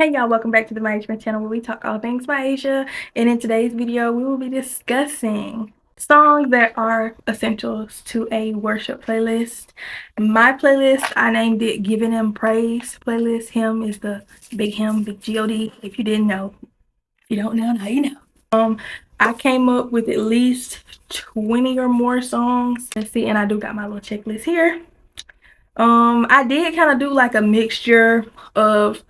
Hey y'all, welcome back to the miasiahns channel where we talk all things miasiah. And in today's video, we will be discussing songs that are essentials to a worship playlist. My playlist, I named it Giving Him Praise playlist. Him is the big hymn, big G-O-D. If you didn't know, if you don't know, now you know. I came up with at least 20 or more songs. Let's see, and I do got my little checklist here. I did kind of do like a mixture of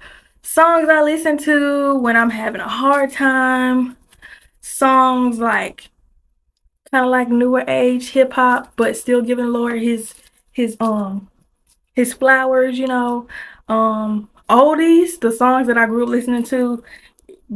songs I listen to when I'm having a hard time, songs like kind of like newer age hip hop, but still giving Lord his flowers, oldies, the songs that I grew up listening to,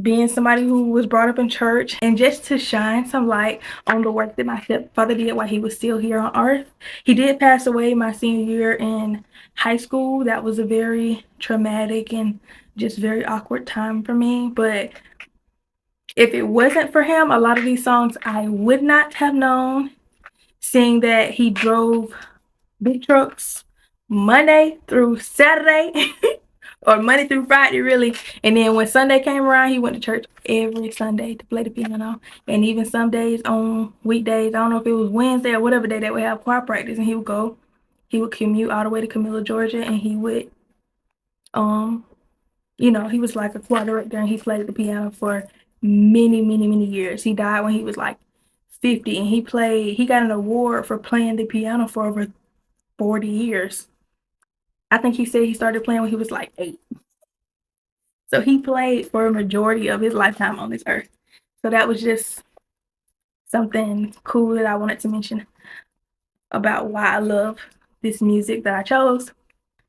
being somebody who was brought up in church, and just to shine some light on the work that my stepfather did while he was still here on earth. He did pass away my senior year in high school. That was a very traumatic and just very awkward time for me, but if it wasn't for him, a lot of these songs I would not have known, seeing that he drove big trucks Monday through Saturday or Monday through Friday, really. And then when Sunday came around, he went to church every Sunday to play the piano. And even some days on weekdays, I don't know if it was Wednesday or whatever day, they would have choir practice, and he would commute all the way to Camilla, Georgia, and he would, he was like a choir director, and he played the piano for many, many, many years. He died when he was like 50, and he got an award for playing the piano for over 40 years. I think he said he started playing when he was like 8. So he played for a majority of his lifetime on this earth. So that was just something cool that I wanted to mention about why I love this music that I chose.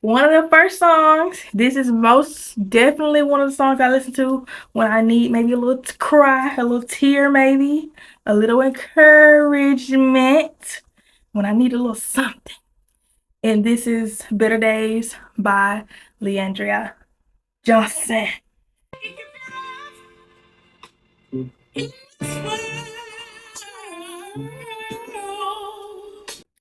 One of the first songs, this is most definitely one of the songs I listen to when I need maybe a little cry, a little tear maybe, a little encouragement, when I need a little something. And this is Better Days by Leandria Johnson.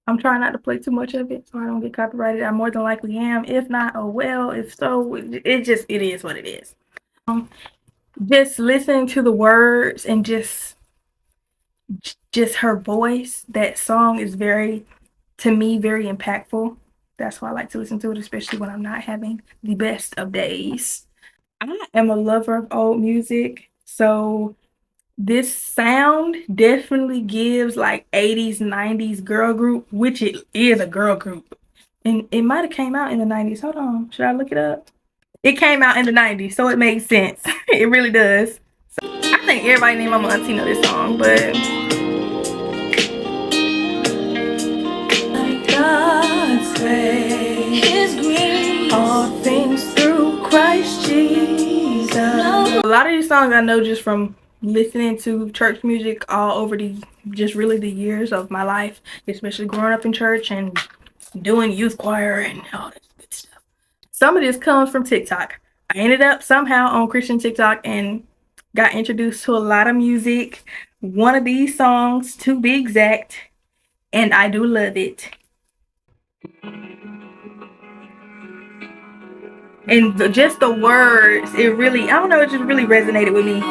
I'm trying not to play too much of it so I don't get copyrighted. I more than likely am. If not, oh well. If so, it is what it is. Just listening to the words and just her voice, that song is to me, very impactful. That's why I like to listen to it, especially when I'm not having the best of days. I am a lover of old music, so this sound definitely gives like 80s, 90s girl group, which it is a girl group. And it might have came out in the 90s. Hold on, should I look it up? It came out in the 90s, so it makes sense. It really does. So, I think everybody named Mama Auntie know this song, but God's grace, all things through Christ Jesus. A lot of these songs I know just from listening to church music all over the years of my life, especially growing up in church and doing youth choir and all this good stuff. Some of this comes from TikTok. I ended up somehow on Christian TikTok and got introduced to a lot of music. One of these songs, to be exact, and I do love it. And just the words, it really, I don't know, it just really resonated with me.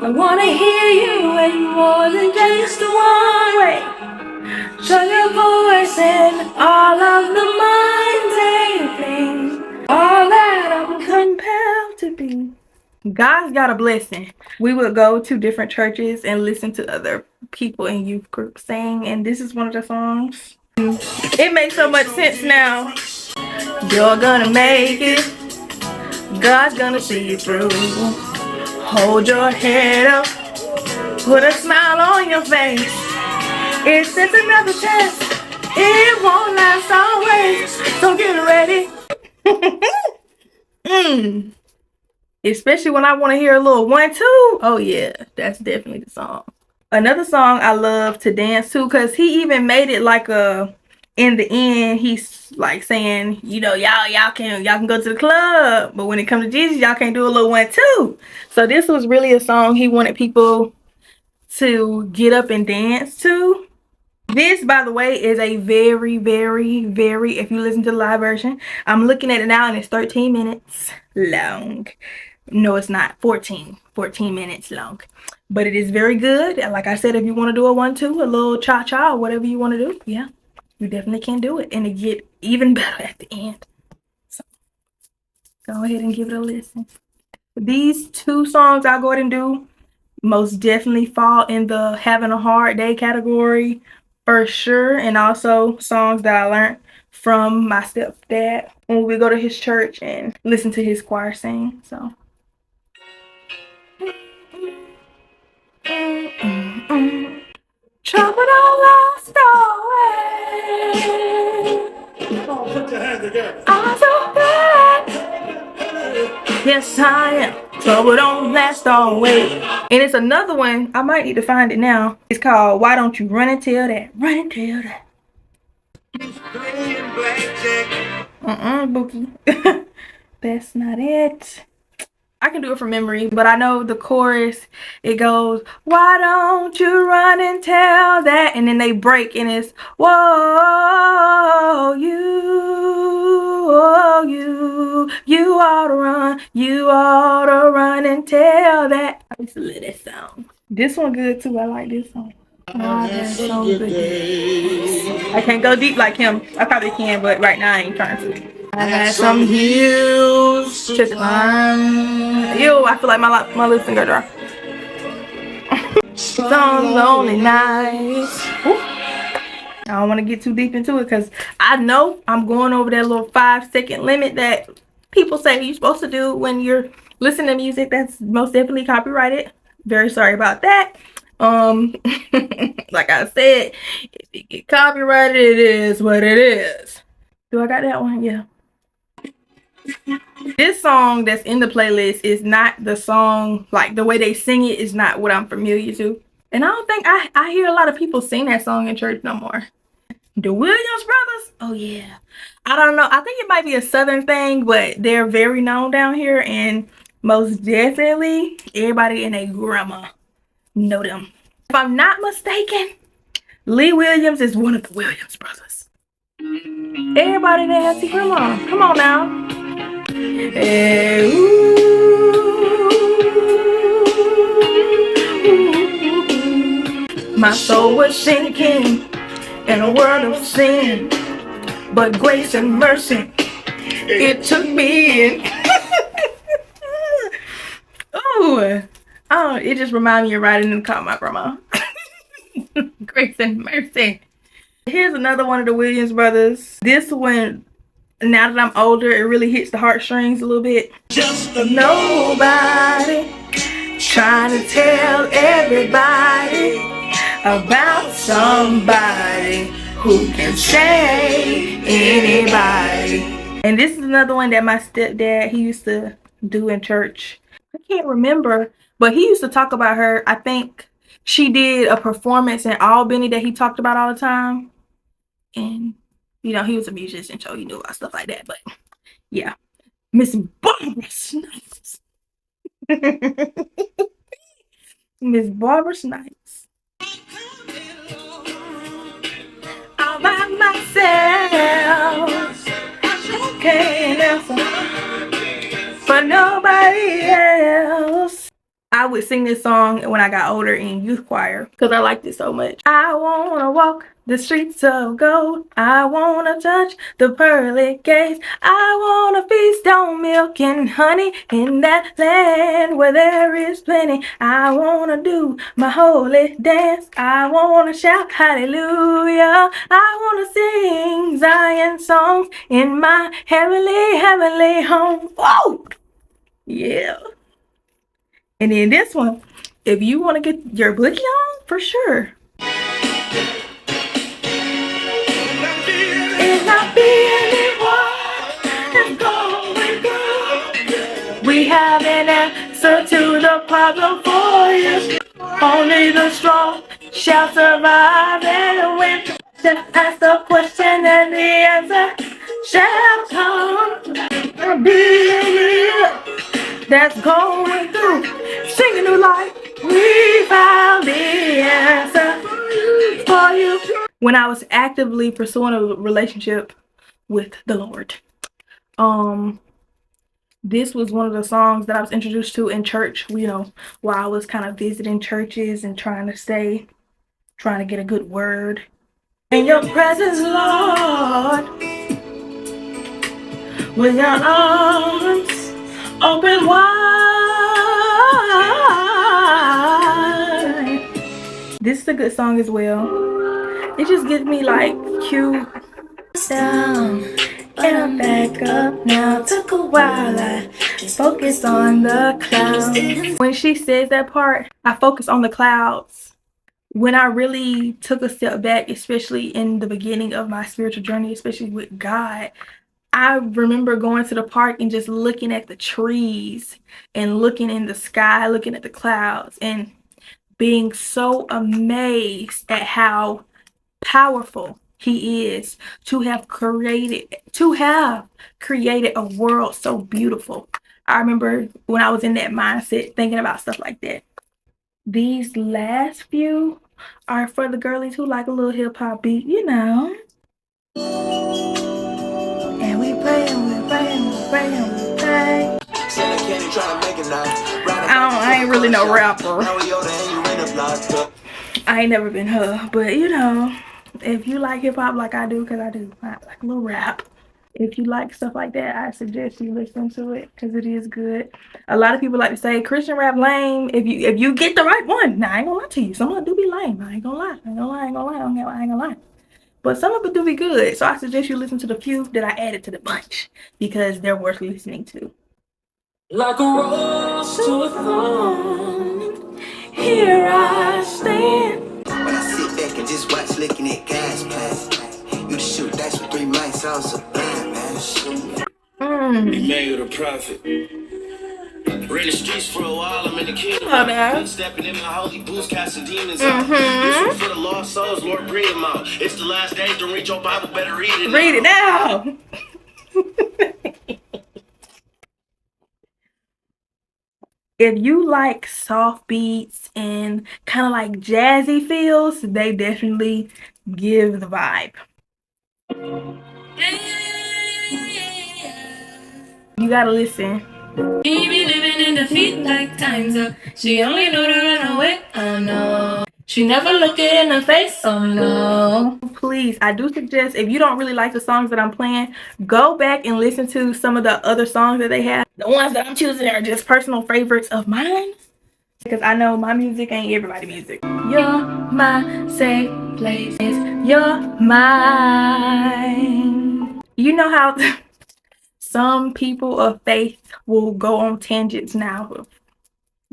I want to hear you in more than just one way. Show your voice in all of the mundane things, all that I'm compelled to be. God's got a blessing. We would go to different churches and listen to other people in youth groups sing, and this is one of the songs. It makes so much sense now. You're gonna make it. God's gonna see you through. Hold your head up. Put a smile on your face. It's just another test. It won't last always. So get ready. Especially when I want to hear a little 1-2. Oh yeah, that's definitely the song. Another song I love to dance to, because he even made it like in the end, he's like saying, y'all can go to the club, but when it comes to Jesus, y'all can't do a little 1-2. So this was really a song he wanted people to get up and dance to. This, by the way, is a very, very, very, if you listen to the live version, I'm looking at it now and it's 13 minutes long. No, it's not. 14 minutes long, but it is very good. Like I said, if you want to do a 1-2, a little cha-cha, or whatever you want to do, yeah, you definitely can do it, and it get even better at the end. So go ahead and give it a listen. These 2 songs I'll go ahead and do most definitely fall in the having a hard day category for sure, and also songs that I learned from my stepdad when we go to his church and listen to his choir sing. So trouble don't last always. Come on, put your hands together. I'm so glad. Yes, I am. Trouble don't last always. And it's another one. I might need to find it now. It's called Why Don't You Run and Tell That? Run and Tell That. Bookie. That's not it. I can do it from memory, but I know the chorus. It goes, why don't you run and tell that? And then they break, and it's, whoa, you ought to run and tell that. I used to love that song. This one good too. I like this song. Oh, that's so good. I can't go deep like him. I probably can, but right now I ain't trying to. I had some hills to climb. Ew, I feel like my lips gonna go dry. Some lonely nights. I don't want to get too deep into it because I know I'm going over that little 5-second limit that people say you're supposed to do when you're listening to music that's most definitely copyrighted. Very sorry about that. Like I said, if it get copyrighted, it is what it is. Do I got that one? Yeah. This song that's in the playlist is not the song, like the way they sing it is not what I'm familiar to. And I don't think I hear a lot of people sing that song in church no more. The Williams Brothers? Oh yeah. I don't know. I think it might be a Southern thing, but they're very known down here, and most definitely everybody and their grandma know them. If I'm not mistaken, Lee Williams is one of the Williams Brothers. Everybody there has a grandma. Come on now. Hey, ooh, my soul was sinking in a world of sin, but grace and mercy, it took me in. Ooh, oh, it just reminded me of riding in the car, my grandma. Grace and mercy. Here's another one of the Williams Brothers. This one, now that I'm older, it really hits the heartstrings a little bit. Just a nobody trying to tell everybody about somebody who can save anybody. And this is another one that my stepdad, he used to do in church. I can't remember, but he used to talk about her. I think she did a performance in Albany that he talked about all the time. And you know, he was a musician, so he knew about stuff like that. But yeah, Miss Barbara Snipes. Miss Barbara Snipes. All by myself. I can't answer for nobody else. I would sing this song when I got older in youth choir because I liked it so much. I wanna walk the streets of gold. I wanna touch the pearly gates. I wanna feast on milk and honey in that land where there is plenty. I wanna do my holy dance. I wanna shout hallelujah. I wanna sing Zion songs in my heavenly home. Oh, yeah. And then this one, if you want to get your boogie on, for sure. It's not being what is going through. We have an answer to the problem for you. Only the strong shall survive and win. Just ask the question and the answer shall come. That's going through, singing new life. We found the answer for you. When I was actively pursuing a relationship with the Lord, This was one of the songs that I was introduced to in church, while I was kind of visiting churches and trying to get a good word. In your presence, Lord, with your arms open wide. This is a good song as well. It just gives me like cute down and I'm back up now. Took a while, I focus on the clouds. When she says that part, I focus on the clouds. When I really took a step back, especially in the beginning of my spiritual journey, especially with God, I remember going to the park and just looking at the trees and looking in the sky, looking at the clouds, and being so amazed at how powerful he is to have created a world so beautiful. I remember when I was in that mindset thinking about stuff like that. These last few are for the girlies who like a little hip-hop beat, And we pray and we pray and we pray and we pray. I ain't really no rapper. I ain't never been her, but if you like hip-hop like I do, because I do, I like a little rap. If you like stuff like that, I suggest you listen to it because it is good. A lot of people like to say Christian rap lame. If you get the right one, now I ain't gonna lie to you. Some of it do be lame. I ain't gonna lie. But some of it do be good. So I suggest you listen to the few that I added to the bunch because they're worth listening to. Like a rose to a thorn, here I stand. When I sit back and just watch looking at gas plans, you shoot that's with 3 mics also blind, man. He made with a profit. We're in the streets for a while, I'm in the kingdom. Stepping in my holy boots, casting demons out. This one for the lost souls, Lord, bring them out. It's the last days, don't read your Bible, better read it. Read it now. If you like soft beats and kind of like jazzy feels, they definitely give the vibe. You gotta listen. She be living in defeat like time's up. She only know to run away, oh no. She never looked it in the face, oh no. Please, I do suggest if you don't really like the songs that I'm playing, go back and listen to some of the other songs that they have. The ones that I'm choosing are just personal favorites of mine. Because I know my music ain't everybody's music. You're my safe place. You're mine. You know how some people of faith will go on tangents now.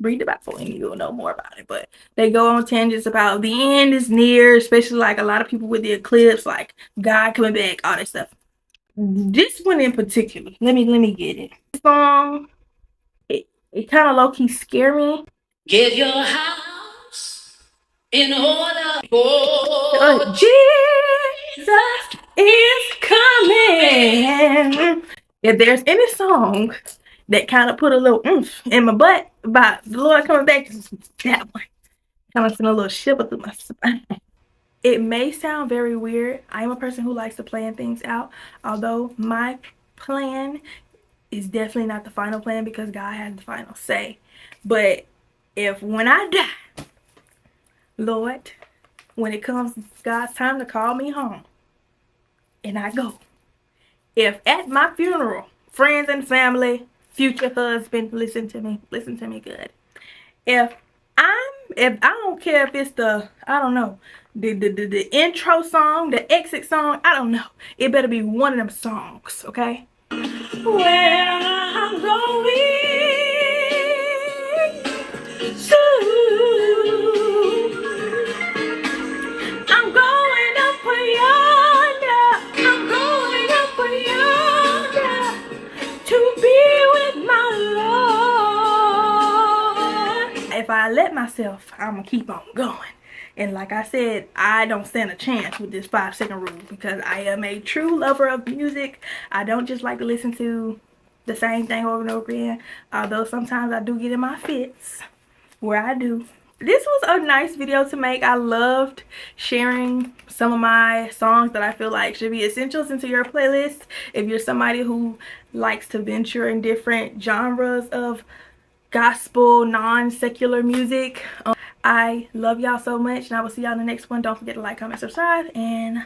Read the Bible and you'll know more about it. But they go on tangents about the end is near, especially like a lot of people with the eclipse, like God coming back, all that stuff. This one in particular, let me get it. This song, it kind of low-key scare me. Get your house in order. Jesus is coming. If there's any song that kind of put a little oomph in my butt about the Lord coming back, that one kind of sent a little shiver through my spine. It may sound very weird. I am a person who likes to plan things out, although my plan is definitely not the final plan because God has the final say. But when I die, Lord, when it comes God's time to call me home and I go, if at my funeral, friends and family, future husband, listen to me good. If I don't care if it's the intro song, the exit song, I don't know. It better be one of them songs, okay? Where I'm going soon. I'm going up for yonder. I'm going up for yonder to be with my Lord. If I let myself, I'm gonna keep on going. And like I said, I don't stand a chance with this 5-second rule because I am a true lover of music. I don't just like to listen to the same thing over and over again. Although sometimes I do get in my fits where I do. this was a nice video to make. I loved sharing some of my songs that I feel like should be essentials into your playlist. If you're somebody who likes to venture in different genres of gospel, non-secular music, I love y'all so much, and I will see y'all in the next one. Don't forget to like, comment, subscribe, and